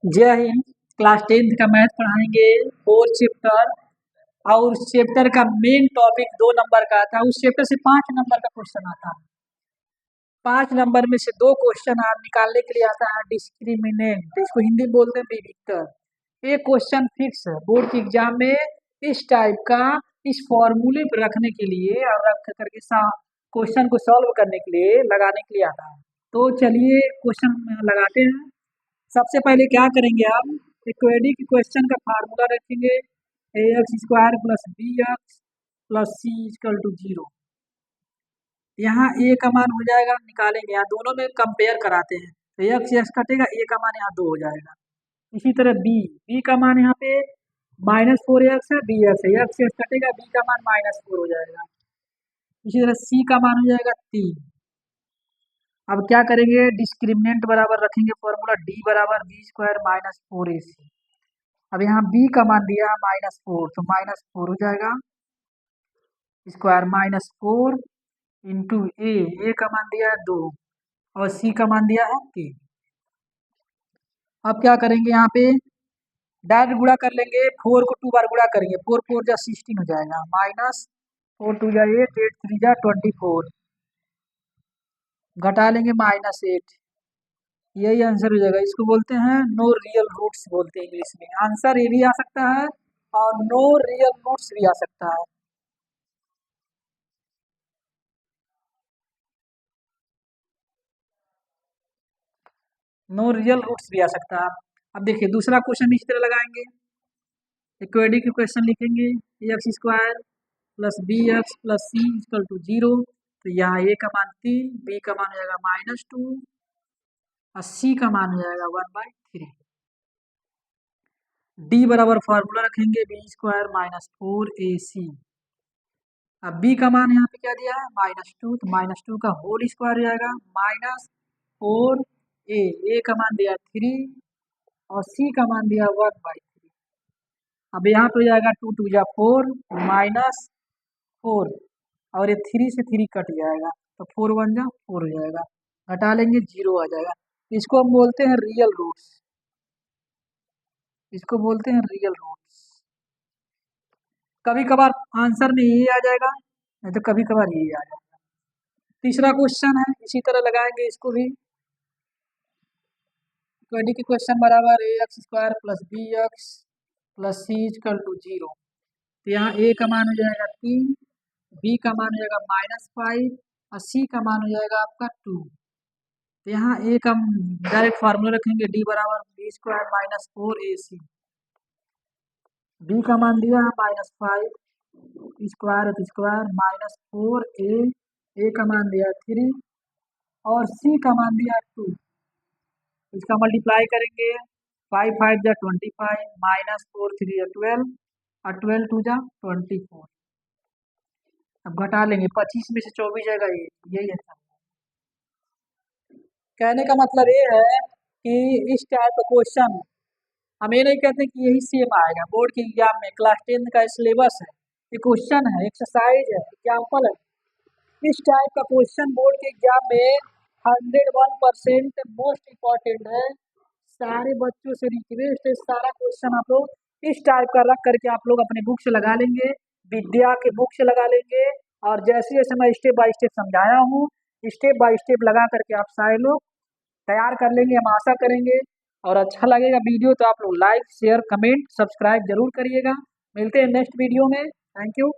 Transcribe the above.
जय Hind. Class 10th का math पढ़ाएंगे, 4 चैप्टर। और उस चैप्टर का मेन टॉपिक 2 नंबर का आता है। उस चैप्टर से 5 नंबर का क्वेश्चन आता है। 5 नंबर में से 2 क्वेश्चन आप निकालने के लिए आता है डिस्क्रिमिनेंट, इसको हिंदी में बोलते हैं विविक्तर। ये क्वेश्चन फिक्स है बोर्ड के एग्जाम में इस टाइप का, इस फॉर्मूले पर रखने के लिए और रख करके क्वेश्चन को सॉल्व करने के लिए, लगाने के लिए आता है। तो चलिए क्वेश्चन लगाते हैं। सबसे पहले क्या करेंगे, आप इक्वेडिक क्वेश्चन का फार्मूला रखेंगे, A X square plus B X plus C equal to 0। यहाँ ए का मान हो जाएगा, निकालेंगे, यहाँ दोनों में कंपेयर कराते हैं तो एक्स एक्स कटेगा, ए का मान यहाँ 2 हो जाएगा। इसी तरह बी का मान यहाँ पे -4x है, बी एक्स है, एक्स एक्स कटेगा, बी का मान -4 हो जाएगा। इसी तरह सी का मान हो जाएगा 3। अब क्या करेंगे, डिस्क्रिमिनेंट बराबर रखेंगे फॉर्मूला डी बराबर बी स्क्वायर -4ac। अब यहाँ बी का मान दिया है -4, तो -4 हो जाएगा स्क्वायर -4 इंटू ए का मान दिया है 2 और सी का मान दिया है 3। अब क्या करेंगे, यहाँ पे डायरेक्ट गुणा कर लेंगे, 4 को 2 बार गुणा करेंगे, 4 4 जा 16 हो जाएगा, -4 2 जा 8 8 3 जा 24, घटा लेंगे -8, यही आंसर हो जाएगा। इसको बोलते हैं नो रियल रूट्स बोलते हैं इंग्लिश में। आंसर ये भी आ सकता है और नो रियल रूट्स भी आ सकता है। नो रियल रूट्स भी आ सकता है। अब देखिए दूसरा क्वेश्चन इस तरह लगाएंगे, इक्वेडिक क्वेश्चन लिखेंगे, X square plus B X plus C equal to 0। तो यहाँ ए का मान 3, बी का मान हो जाएगा -2 और सी का मान हो जाएगा 1/3। डी बराबर फार्मूला रखेंगे बी स्क्वायर -4ac। अब बी का मान यहाँ पे क्या दिया है -2, तो -2 का होल स्क्वायर हो जाएगा -4a। का मान दिया 3 और सी का मान दिया 1/3। अब यहाँ पे हो जाएगा 2 2 जा 4 -4 और ये 3 से 3 कट जाएगा, तो 4 1 जा 4 हो जाएगा, घटा लेंगे 0 आ जाएगा। इसको हम बोलते हैं रियल रूट्स, इसको बोलते हैं रियल रूट्स। कभी कभार आंसर में ये आ जाएगा, नहीं तो कभी कभार ये आ जाएगा। तीसरा क्वेश्चन है, इसी तरह लगाएंगे इसको भी। इक्वेडिक क्वेश्चन बराबर A X square plus B X plus C equal to 0। तो यहाँ ए का मान हो जाएगा 3, बी का मान हो जाएगा -5 और सी का मान हो जाएगा आपका 2। तो यहाँ ए का डायरेक्ट फार्मूला रखेंगे, डी बराबर बी स्क्वायर -4ac। बी का मान दिया है -5 स्क्वायर तो स्क्वायर -4a का मान दिया 3 और सी का मान दिया 2। इसका मल्टीप्लाई करेंगे, 5 5 जा 25 -4 3 जा 12 और 12 2 जा 24। अब घटा लेंगे, 25 में से 24 जाएगा, यही है। कहने का मतलब ये है कि इस टाइप का क्वेश्चन हम ये नहीं कहते कि यही सेम आएगा बोर्ड के एग्जाम में। क्लास 10 का सिलेबस है, ये क्वेश्चन है, एक्सरसाइज है, एग्जाम्पल है। इस टाइप का क्वेश्चन बोर्ड के एग्जाम में 101% मोस्ट इम्पॉर्टेंट है। सारे बच्चों से रिक्वेस्ट है, सारा क्वेश्चन आप लोग इस टाइप का रख करके आप लोग अपने बुक से लगा लेंगे, विद्या के बुक से लगा लेंगे। और जैसे जैसे मैं स्टेप बाय स्टेप समझाया हूँ, स्टेप बाय स्टेप लगा करके आप सारे लोग तैयार कर लेंगे, हम आशा करेंगे। और अच्छा लगेगा वीडियो तो आप लोग लाइक शेयर कमेंट सब्सक्राइब जरूर करिएगा। मिलते हैं नेक्स्ट वीडियो में। Thank you.